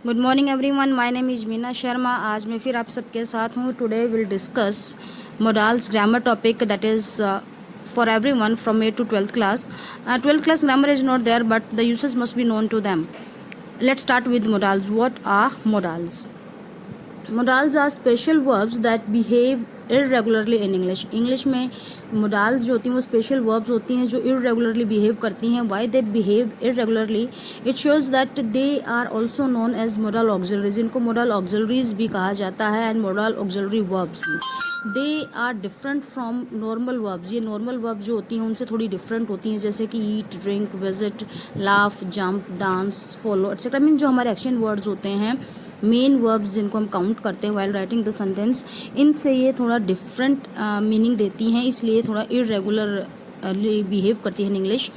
Good morning everyone, my name is Meena Sharma. आज मैं फिर आप सबके साथ हूँ। Today will discuss modals grammar topic that is for everyone from 8 to 12th class. 12th class grammar is not there, but the uses must be known to them. Let's start with modals. What are modals? Modals are special verbs that behave irregularly in English. English में modals जो होती हैं वो special verbs होती हैं जो irregularly behave करती हैं. Why they behave irregularly? It shows that they are also known as modal auxiliaries. इनको modal auxiliaries भी कहा जाता है and modal auxiliary verbs भी. They are different from normal verbs. ये normal verbs जो होती हैं उनसे थोड़ी different होती हैं, जैसे कि eat, drink, visit, laugh, jump, dance, follow, etc. Mean जो हमारे action words होते हैं, मेन वर्ब्स जिनको हम काउंट करते हैं वाइल राइटिंग द सेंटेंस, इनसे ये थोड़ा डिफरेंट मीनिंग देती हैं, इसलिए थोड़ा इरेगुलरली बिहेव करती है in English.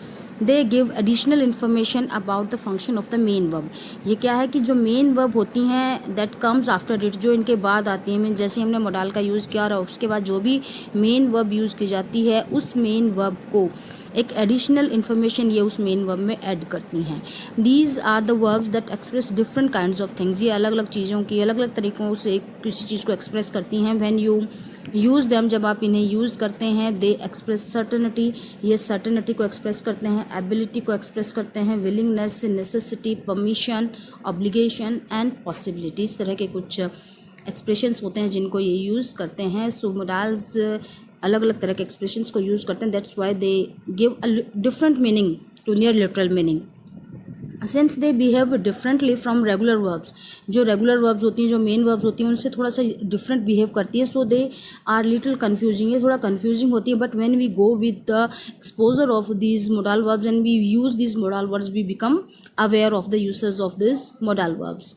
They give additional information about the function of the main verb. ये क्या है कि जो मेन वर्ब होती हैं दैट कम्स आफ्टर इट, जो इनके बाद आती हैं, मीन जैसे हमने मोडाल का यूज़ किया और उसके बाद जो भी मेन वर्ब यूज़ की जाती है उस मेन वर्ब को एक एडिशनल इन्फॉर्मेशन ये उस मेन वर्ब में ऐड करती हैं. These are the verbs that express different kinds of things. ये अलग अलग चीज़ों की अलग अलग तरीक़ों से किसी चीज़ को एक्सप्रेस करती हैं. व्हेन यू यूज़ दैम, जब आप इन्हें यूज़ करते हैं, दे एक्सप्रेस सर्टेनिटी, ये सर्टेनिटी को एक्सप्रेस करते हैं, एबिलिटी को एक्सप्रेस करते हैं, willingness, necessity, permission, obligation and possibility. इस तरह के कुछ एक्सप्रेशंस होते हैं जिनको ये यूज़ करते हैं. सो मोडाल्स अलग अलग तरह के एक्सप्रेशंस को यूज़ करते हैं. That's why they give a different meaning to near literal meaning. Since they behave differently from regular verbs, जो रेगुलर वर्ब्स होती हैं, जो मेन वर्ब्स होती हैं, उनसे थोड़ा सा डिफरेंट बिहेव करती है. So they are little confusing, ये थोड़ा कन्फ्यूजिंग होती है. But when we go with the exposure of these modal verbs and we use these modal verbs, we become aware of the usage of this modal verbs.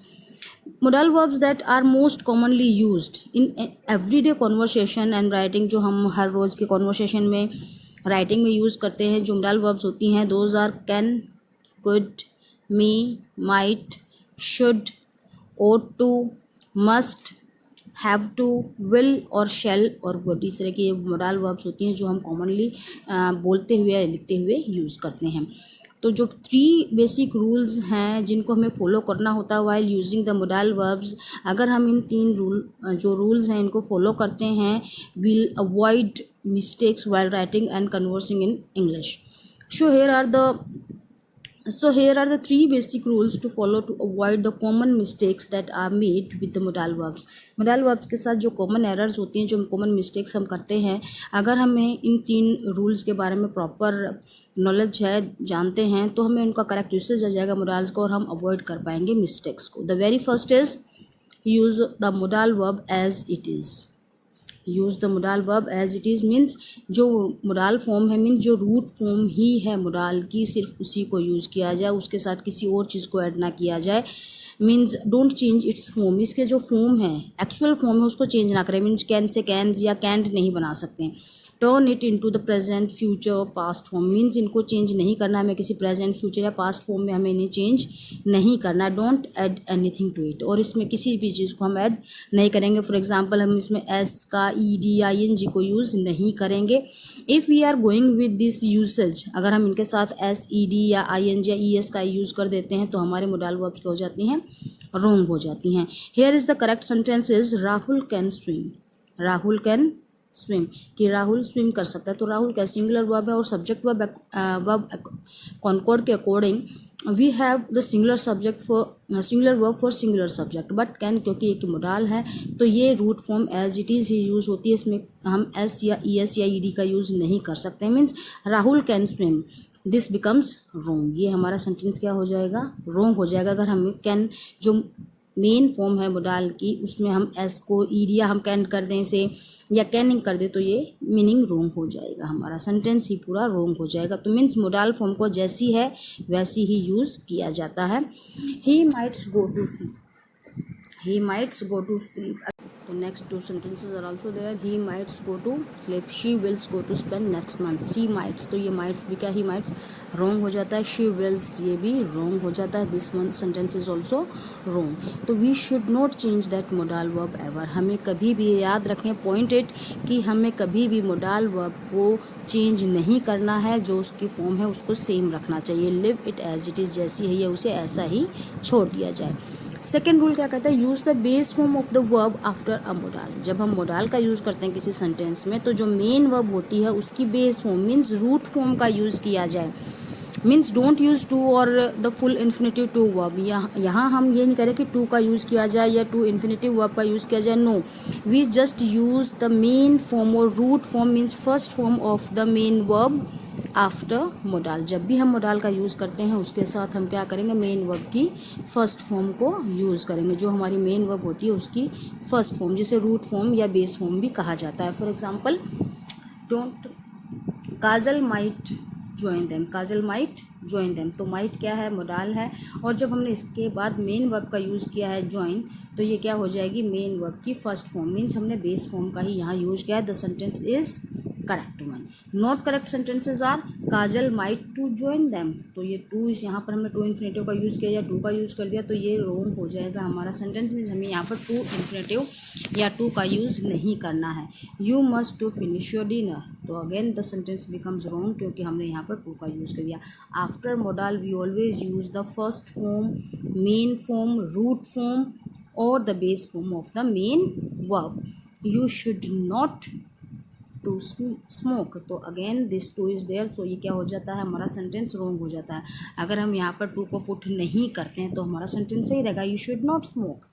Modal verbs that are most commonly used in everyday conversation and writing, जो हम हर रोज़ के conversation में writing में use करते हैं, जो modal verbs होती हैं, those are can, could, may, might, should, ought to, must, have to, will और shall और would. इस तरह की ये modal verbs होती हैं जो हम commonly बोलते हुए या लिखते हुए यूज़ करते हैं. तो जो 3 बेसिक रूल्स हैं जिनको हमें फॉलो करना होता है while using the modal verbs, अगर हम इन 3 जो रूल्स हैं इनको फॉलो करते हैं, will avoid mistakes while writing and conversing in English. So here are the 3 basic rules to follow to avoid the common mistakes that are made with the modal verbs. modal verbs के साथ जो common errors होती हैं, जो common mistakes हम करते हैं, अगर हमें इन 3 rules के बारे में proper नॉलेज है, जानते हैं, तो हमें उनका करेक्ट यूसेज आ जाएगा मोडाल्स को और हम अवॉइड कर पाएंगे मिस्टेक्स को. The very first is use the modal verb as it is. Use the modal verb as it is means जो मोडाल फॉर्म है, मीन्स जो रूट फॉर्म ही है मोडाल की, सिर्फ उसी को यूज़ किया जाए, उसके साथ किसी और चीज़ को ऐड ना किया जाए. Means don't change it's form, इसके जो फॉर्म है, एक्चुअल फॉर्म है, उसको चेंज ना करें. मीन्स कैन से कैन्स या कैंट नहीं बना सकते हैं. Turn it into the present, future और पास्ट फॉर्म. मीन्स इनको चेंज नहीं करना हमें, किसी प्रेजेंट, फ्यूचर या पास्ट फॉर्म में हमें इन्हें चेंज नहीं करना. Don't add anything to it, और इसमें किसी भी चीज़ को हम ऐड नहीं करेंगे. फॉर एग्जांपल हम इसमें एस का, ई डी या आई एन जी को यूज़ नहीं करेंगे. If we are going with this usage, अगर हम इनके साथ एस, ई डी या आई एन जी या ई एस का यूज़ कर देते हैं तो हमारे मोडाल वर्ब्स क्या हो जाती हैं, रॉन्ग हो जाती हैं. Here is the correct sentence is Rahul can swim. Rahul can swim, कि राहुल स्विम कर सकता है. तो राहुल का सिंगुलर वर्ब है और सब्जेक्ट वर्ब कॉन्कॉर्ड के according we have the singular verb for singular subject. But can, क्योंकि एक मोडाल है तो ये root form as it is ही यूज़ होती है. इसमें हम एस या ई एस या ई डी का यूज़ नहीं कर सकते. Means Rahul can swim, this becomes wrong. ये हमारा सेंटेंस क्या हो जाएगा, रोंग हो जाएगा. अगर हम कैन, जो मेन फॉर्म है मोडाल की, उसमें हम एस को ई डी या हम कैन कर दें से या कैनिंग कर दे तो ये मीनिंग रोंग हो जाएगा, हमारा सेंटेंस ही पूरा रोंग हो जाएगा. तो मीन्स मोडाल फॉर्म को जैसी है वैसी ही यूज़ किया जाता है. He mights go to sleep, he mights go to sleep. तो next 2 sentences are also there. He mights go to sleep, she wills go to spend next month. She mights, तो ये माइट्स भी क्या, ही mites रोंग हो जाता है. She Wills ये भी रोंग हो जाता है. This one sentence is also wrong. तो we should not change that modal verb ever. हमें कभी भी याद रखें, पॉइंट इट, कि हमें कभी भी मोडाल वर्ब को चेंज नहीं करना है. जो उसकी फॉर्म है उसको सेम रखना चाहिए. Leave it as it is, जैसी है ये उसे ऐसा ही छोड़ दिया जाए. सेकेंड रूल क्या कहता है, use the base form of the verb after a modal. जब हम मोडाल का यूज़ करते हैं किसी सेंटेंस में तो जो मेन वर्ब होती है उसकी base form means root form का यूज़ किया जाए। मीन्स डोंट यूज़ टू और the full infinitive to verb. यहाँ हम ये नहीं करें कि टू का यूज़ किया जाए या टू इन्फिनेटिव वर्ब का यूज़ किया जाए, no, we just use the main form और root form means first form of the main verb after modal. जब भी हम मोडाल का यूज़ करते हैं उसके साथ हम क्या करेंगे, मेन वर्ब की फर्स्ट फॉर्म को यूज़ करेंगे। जो हमारी मेन वर्ब होती है उसकी फर्स्ट फॉर्म, जिसे रूट फॉर्म या बेस फॉर्म भी कहा जाता है। For example, don't, Kajal might join them, Kajal might join them, तो माइट क्या है, मोडाल है, और जब हमने इसके बाद मेन वर्ब का यूज़ किया है ज्वाइन, तो ये क्या हो जाएगी, मेन वर्ब की फर्स्ट फॉर्म, मीन्स हमने बेस फॉर्म का ही यहाँ यूज किया है। The sentence is correct one. Not correct sentences are Kajal might to join them, तो ये टू इस यहाँ पर हमने टू इन्फिनेटिव का यूज़ किया या टू का यूज़ कर दिया तो ये रॉन्ग हो जाएगा हमारा सेंटेंस, मीन्स हमें यहाँ पर टू इन्फिनेटिव या टू का यूज़ नहीं करना है। You must to finish your dinner, तो again the sentence becomes wrong क्योंकि हमने यहाँ पर टू का यूज़ कर दिया। After modal we always use the first form, main form, root form और the base form of the main verb. You should not to smoke, तो again this to is there, so ये क्या हो जाता है, हमारा सेंटेंस रॉन्ग हो जाता है। अगर हम यहाँ पर टू को पुट नहीं करते हैं तो हमारा सेंटेंस सही रहेगा, you should not smoke.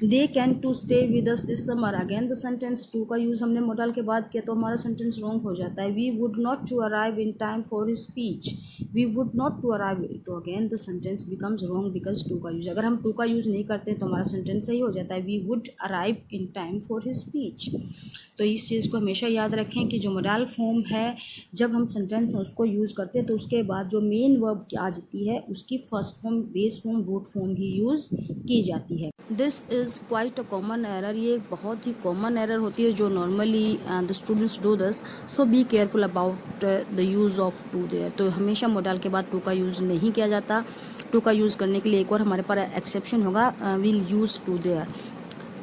They can to stay with us this summer, again the sentence to का यूज़ हमने मोडाल के बाद किया तो हमारा सेंटेंस रॉन्ग हो जाता है। We would not to arrive in time for his speech, we would not to arrive, तो again the sentence becomes wrong because to का यूज़। अगर हम टू का यूज़ नहीं करते तो हमारा सेंटेंस सही हो जाता है, we would arrive in time for his speech. तो इस चीज़ को हमेशा याद रखें कि जो मोडाल फॉर्म है जब हम सेंटेंस में उसको यूज़ करते हैं तो उसके बाद जो मेन वर्ब आ जाती है उसकी first form, base form, root form ही यूज़ की जाती है। This is quite a common error, ये एक बहुत ही कॉमन एरर होती है जो normally the students do this, so be careful about the use of to there. तो हमेशा मोडाल के बाद टू का यूज़ नहीं किया जाता। टू का यूज़ करने के लिए एक और हमारे पास एक्सेप्शन होगा, विल यूज़ टू देयर।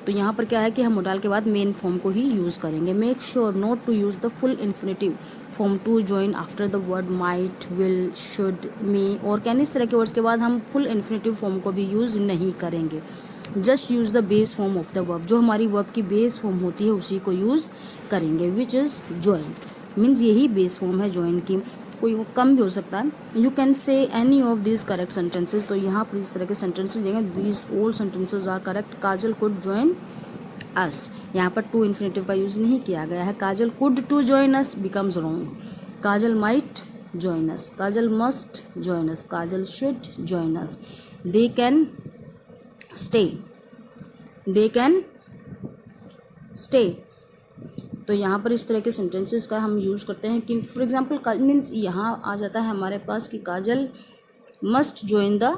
तो यहाँ पर क्या है कि हम मोडाल के बाद मेन फॉर्म को ही यूज़ करेंगे। Make sure not to use the full infinitive form to join after the word might, will, should, may और कैन, इस तरह के वर्ड्स के बाद हम फुल इन्फिनेटिव फॉर्म को भी यूज़ नहीं करेंगे। Just use the base form of the verb, जो हमारी वर्ब की बेस फॉर्म होती है उसी को यूज़ करेंगे, विच इज़ ज्वाइन, मीन्स यही बेस फॉर्म है ज्वाइन की। कोई वो कम भी हो सकता है। You can say any of this correct sentences, तो यहाँ पर इस तरह के सेंटेंसेज देंगे, these all sentences are correct. Kajal could join us, यहाँ पर टू इन्फिनेटिव का यूज़ नहीं किया गया है। Kajal could to join us becomes wrong. Kajal might join us, Kajal must join us, Kajal should join us. They can stay, they can stay, तो यहाँ पर इस तरह के सेंटेंसेस का हम यूज़ करते हैं कि फॉर एग्जांपल मीन्स यहाँ आ जाता है हमारे पास कि Kajal must join the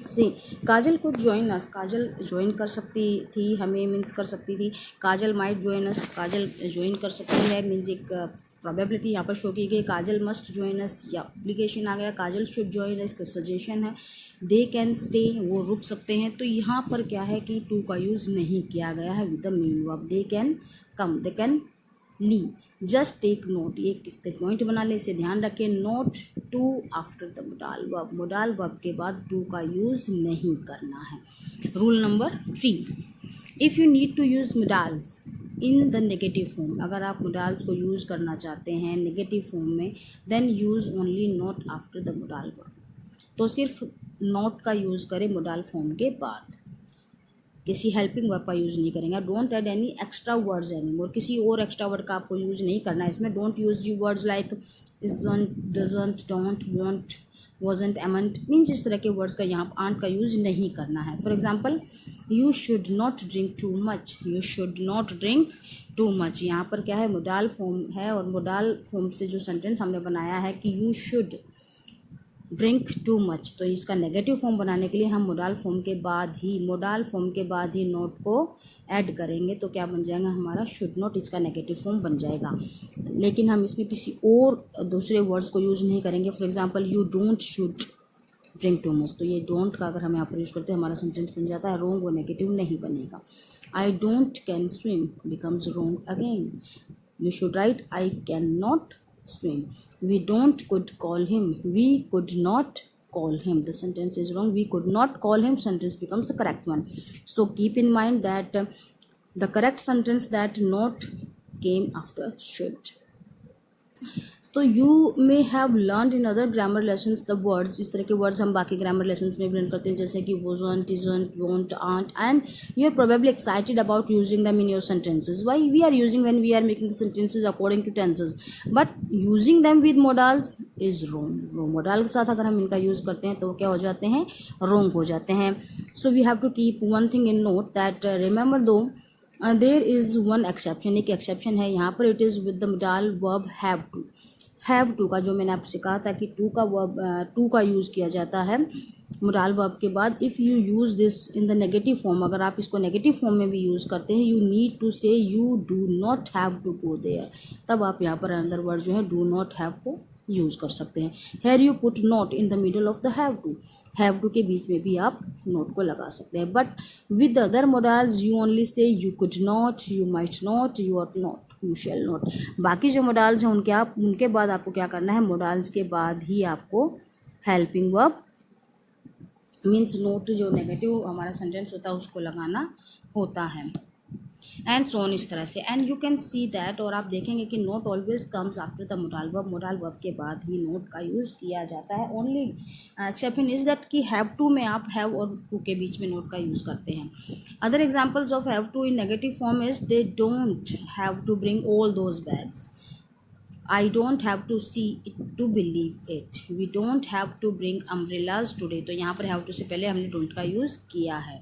sea, Kajal could join us, Kajal join कर सकती थी हमें, मीन्स कर सकती थी। Kajal might join us, Kajal join कर सकती है, मीन्स एक प्रोबेबिलिटी यहाँ पर शो की गई। काजल मस्ट ज्वाइन अस या एप्लीकेशन आ गया, काजल शुड ज्वाइन अस का सजेशन है। दे कैन स्टे, वो रुक सकते हैं, तो यहाँ पर क्या है कि टू का यूज़ नहीं किया गया है with the main verb. They can come, they can leave. Just take note, ये किसके पॉइंट बना ले, इसे ध्यान रखें। Note to after the modal verb, modal verb के बाद टू का यूज़ नहीं करना है। Rule number 3, if you need to use modals in the negative form, अगर आप मोडाल्स को यूज़ करना चाहते हैं नेगेटिव फॉर्म में, then use only not after the modal verb, तो सिर्फ नॉट का यूज़ करें मोडाल फॉर्म के बाद, किसी हेल्पिंग वर्ब का यूज़ नहीं करेंगे। Don't add any extra words any more, किसी और एक्स्ट्रा वर्ड का आपको यूज़ नहीं करना है इसमें। Don't use you words like isn't, doesn't, don't, want, wasn't, एमंट, means इस तरह के वर्ड्स का यहाँ आंट का यूज़ नहीं करना है। For example, you should not drink too much, you should not drink too much, यहाँ पर क्या है, मोडाल फॉर्म है और मोडाल फॉर्म से जो सेंटेंस हमने बनाया है कि you should drink too much, तो इसका नेगेटिव फॉर्म बनाने के लिए हम मोडाल फॉर्म के बाद ही नोट को ऐड करेंगे, तो क्या बन जाएगा हमारा, शुड नॉट, इसका नेगेटिव फॉर्म बन जाएगा। लेकिन हम इसमें किसी और दूसरे वर्ड्स को यूज़ नहीं करेंगे। For example, you don't should drink too much, तो ये डोंट का अगर हम यहाँ पर यूज़ करते हैं हमारा सेंटेंस बन जाता है रॉन्ग, वो नेगेटिव नहीं बनेगा। I don't can swim becomes wrong again. You should right I can not swim. We don't could call him, we could not call him. The sentence is wrong. We could not call him. Sentence becomes the correct one. So keep in mind that the correct sentence that not came after should. तो you may have learn in other grammar lessons the words. इस तरह के words हम बाकी grammar lessons में भी learn करते हैं, जैसे कि wasn't, isn't, won't, aren't, and you are probably excited about using them in your sentences. Why we are using when we are making the sentences according to tenses, but using them with modals is wrong. Modal के साथ अगर हम इनका use करते हैं तो क्या हो जाते हैं, रोंग हो जाते हैं. So we have to keep one thing in note that remember though there is one exception. एक एक्सेप्शन है यहाँ पर. It is with the modal verb have to. Have to का जो मैंने आपसे कहा था कि टू का वर्ब टू का यूज़ किया जाता है मोडाल वर्ब के बाद. If you use this in the negative form, अगर आप इसको नेगेटिव फॉर्म में भी यूज़ करते हैं, you need to say you do not have to go there. तब आप यहाँ पर अंदर वर्ड जो है डू नॉट हैव को यूज़ कर सकते हैं. Here you put not in the middle of the have to. Have to के बीच में भी आप नोट को लगा सकते हैं. But with other modals you only say you could not, you might not, you are not, you shall not. बाकी जो मोडाल्स हैं उनके बाद आपको क्या करना है, मोडाल्स के बाद ही आपको हेल्पिंग वर्ब मीन्स नोट जो नेगेटिव हमारा सेंटेंस होता है उसको लगाना होता है. एंड सो ऑन, इस तरह से. And you can see that, और आप देखेंगे कि note always comes after the modal verb. Modal verb के बाद ही नोट का यूज़ किया जाता है. ओनली एक्सेप्शन इज दैट कि हैव टू में आप हैव और टू के बीच में नोट का यूज़ करते हैं. Other examples of have to in negative form is they don't have to bring all those bags. I don't have to see it to believe it. We don't have to bring umbrellas today. तो यहाँ पर have to से पहले हमने don't का use किया है.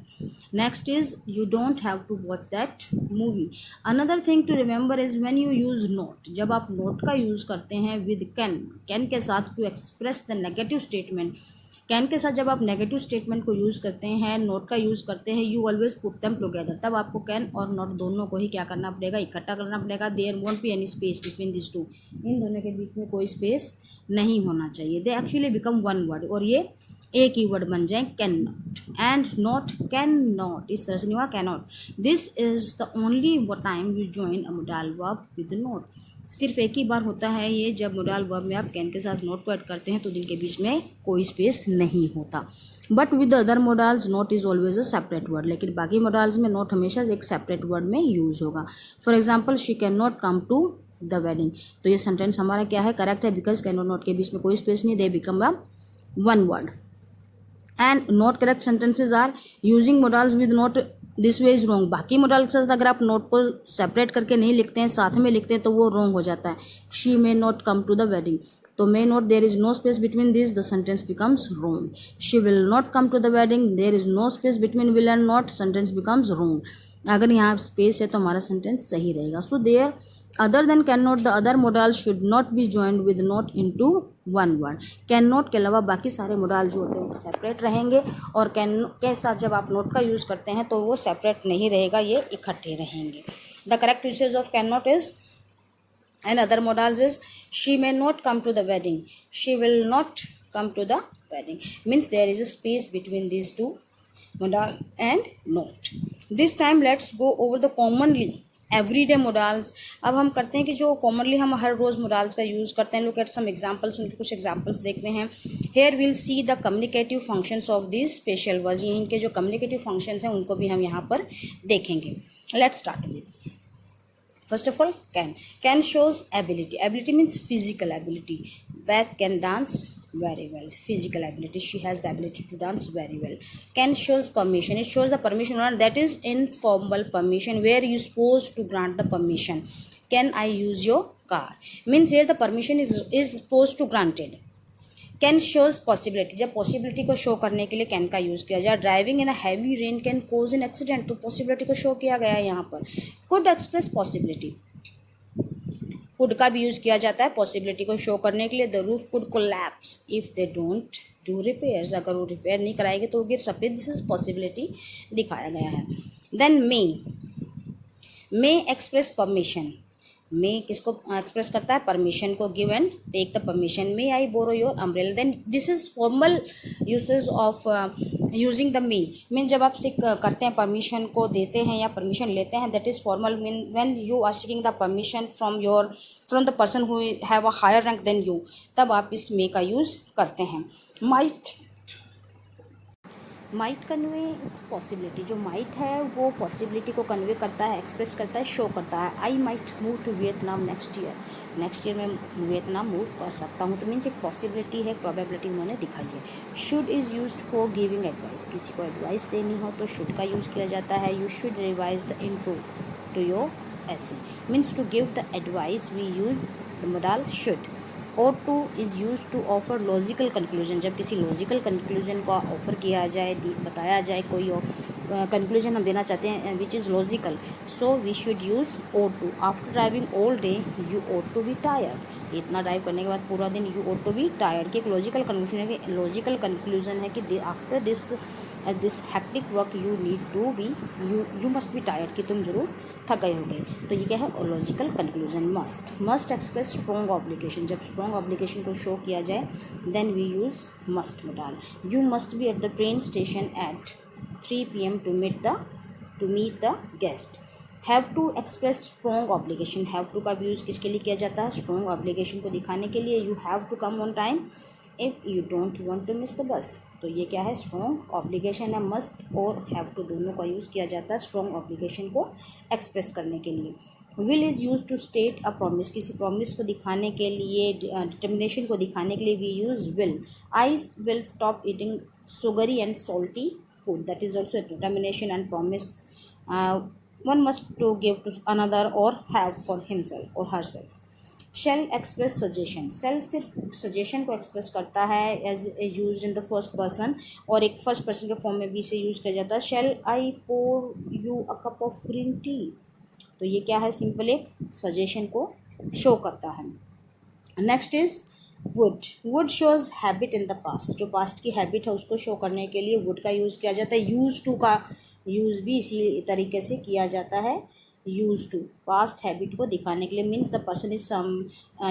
Next is you don't have to watch that movie. Another thing to remember is when you use not. जब आप not का यूज़ करते हैं with can के साथ to express the negative statement. Can के साथ जब आप नेगेटिव स्टेटमेंट को यूज़ करते हैं, नोट का यूज़ करते हैं, you always put them together. तब आपको कैन और नॉट दोनों को ही क्या करना पड़ेगा, इकट्ठा करना पड़ेगा. There won't be any space between this two. इन दोनों के बीच में कोई स्पेस नहीं होना चाहिए. They actually become one word, और ये एक ही वर्ड बन जाए, can not. And not can not, इस तरह से नहीं हुआ can not. This is the only time you join a modal verb with not. सिर्फ एक ही बार होता है ये, जब मोडाल वर्ब में आप कैन के साथ नोट को ऐड करते हैं तो इनके बीच में कोई स्पेस नहीं होता. But with other modals not is always a separate word. लेकिन बाकी मोडाल्स में नोट हमेशा एक सेपरेट वर्ड में यूज़ होगा. For example she can not come to the wedding. तो ये सेंटेंस हमारा क्या है, करेक्ट है, बिकॉज कैन और नॉट के बीच में कोई स्पेस नहीं, they become a one word. And not correct sentences are using modals with not this way is wrong. बाकी मोडाल के साथ अगर आप नोट को सेपरेट करके नहीं लिखते हैं, साथ में लिखते हैं, तो वो रॉन्ग हो जाता है. She may not come to the wedding, तो may not, there is no space between this, the sentence becomes wrong. She will not come to the wedding, there is no space between will and not, sentence becomes wrong. अगर यहाँ space है तो हमारा sentence सही रहेगा. So there other than can not, the other modal should not be joined with not into one word. Can not के अलावा बाकी सारे मोडाल जो होते हैं वो सेपरेट रहेंगे, और कैन के साथ जब आप नॉट का यूज़ करते हैं तो वो सेपरेट नहीं रहेगा, ये इकट्ठे रहेंगे. The correct usage of can not is and other modals is she may not come to the wedding, she will not come to the wedding. Means there is a space between these two modal and not. This time let's go over the commonly everyday modals. अब हम करते हैं कि जो commonly हम हर रोज़ modals का use करते हैं. look at some examples, उनके कुछ examples देखते हैं. here we'll see the communicative functions of these special words. ये इनके जो communicative functions हैं उनको भी हम यहाँ पर देखेंगे. let's start with first of all can shows ability. Ability means physical ability. Beth can dance very well, physical ability, she has the ability to dance very well. Can shows permission, it shows the permission, that is informal permission where you supposed to grant the permission. Can I use your car means here the permission is supposed to granted. Can shows possibility, जब possibility को show करने के लिए can का use किया जाए. Driving in a heavy rain can cause an accident, तो possibility को शो किया गया है यहाँ पर. कुड एक्सप्रेस पॉसिबिलिटी, कुड का भी यूज़ किया जाता है पॉसिबिलिटी को शो करने के लिए. The roof could collapse if they don't do repairs, अगर वो रिपेयर नहीं कराएंगे तो वो गिर सकते. दिस इज पॉसिबिलिटी दिखाया गया है. Then may express permission, may किसको एक्सप्रेस करता है, परमिशन को. Give and take the permission. May I borrow your umbrella. Then this is formal usage of using the may. Mean जब आप सिक करते हैं, परमिशन को देते हैं या परमिशन लेते हैं, that is formal. Mean when you are seeking the permission from the person who have a higher rank than you, तब आप इस मे का यूज़ करते हैं. माइट कन्वे इस पॉसिबिलिटी, जो माइट है वो पॉसिबिलिटी को कन्वे करता है, एक्सप्रेस करता है, शो करता है। I might move to Vietnam next year मैं वियतनाम मूव कर सकता हूँ। तो मीन्स एक पॉसिबिलिटी है, प्रोबेबिलिटी उन्होंने दिखाई है। Should is used for giving advice, किसी को एडवाइस देनी हो तो शुड का यूज़ किया जाता है। You should revise the intro to your essay, means to give the advice we use the modal should. ought to is use to offer logical conclusion, जब किसी लॉजिकल कंक्लूजन का ऑफर किया जाए, बताया जाए, कोई कंक्लूजन हम देना चाहते हैं which is logical, so we should use ought to। After driving all day you ought to be tired, इतना ड्राइव करने के बाद पूरा दिन you ought to be tired, कि एक लॉजिकल कंक्लूजन है, कि लॉजिकल कंक्लूजन है कि after this hectic work you need to be you must be tired, कि तुम जरूर थक गए होगे। तो ये क्या है, logical conclusion. Must express strong obligation, जब स्ट्रॉन्ग ऑब्लिगेशन को शो किया जाए then we use must modal. You must be at the train station at 3 PM to meet the guest. Have to express strong obligation, have to का भी use किसके लिए किया जाता है, स्ट्रॉन्ग ऑब्लिगेशन को दिखाने के लिए। You have to come on time if you don't want to miss the bus, तो ये क्या है, स्ट्रॉन्ग ऑब्लिगेशन है। मस्ट और हैव टू दोनों का यूज़ किया जाता है स्ट्रॉन्ग ऑब्लिगेशन को एक्सप्रेस करने के लिए। Will is use to state a promise, किसी प्रॉमिस को दिखाने के लिए, डिटर्मिनेशन को दिखाने के लिए we use will. I will stop eating sugary and salty food, that is also determination and promise one must to give to another or have for himself or herself। Shall express suggestion, shall सिर्फ suggestion को express करता है as use in the first person, और एक first person के form में भी से यूज किया जाता है। Shall I pour you a cup of green tea, तो ये क्या है, सिंपल एक सजेशन को शो करता है। Next is would shows habit in the past, जो पास्ट की हैबिट है उसको शो करने के लिए वुड का यूज़ किया जाता है। यूज टू का यूज़ भी इसी तरीके से किया जाता है। यूज टू पास्ट हैबिट को दिखाने के लिए, means the person is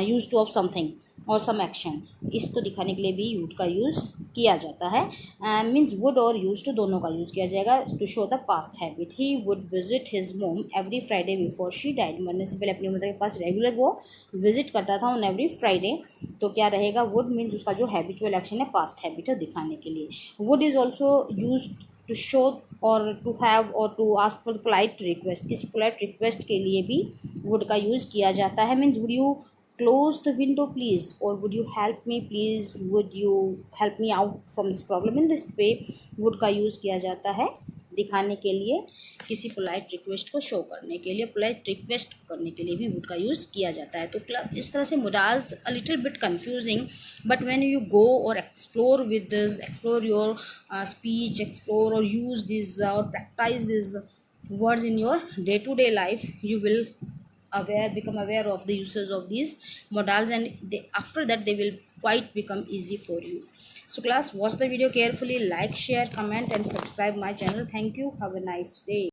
use two of something और सम एक्शन, इसको दिखाने के लिए भी वुड का यूज़ किया जाता है। मीन्स वुड और यूज टू दोनों का यूज़ किया जाएगा to show the past habit. He would visit his mom every Friday before she died, मरने से पहले अपनी मदर के पास रेगुलर वो विजिट करता था ऑन एवरी फ्राइडे। तो क्या रहेगा, वुड मीन्स उसका जो हैबिचुअल एक्शन है, पास्ट हैबिट है, दिखाने के लिए। Would is also use to show और टू हैव और to ask for polite request, किसी पोलाइट रिक्वेस्ट के लिए भी वुड का यूज़ किया जाता है। Means would you close the window please, और would you help me please, would you help me out from this problem, in this way would का यूज़ किया जाता है दिखाने के लिए, किसी पोलाइट रिक्वेस्ट को शो करने के लिए, पोलाइट रिक्वेस्ट करने के लिए भी वुड का यूज़ किया जाता है। तो इस तरह से modals a little bit confusing, but when you go और explore with this, explore your speech, explore और यूज़ दिस और practise this words in your day-to-day life, you will become aware of the uses of these modals, and after that they will quite become easy for you. So class, watch the video carefully, like, share, comment and subscribe my channel. Thank you, have a nice day.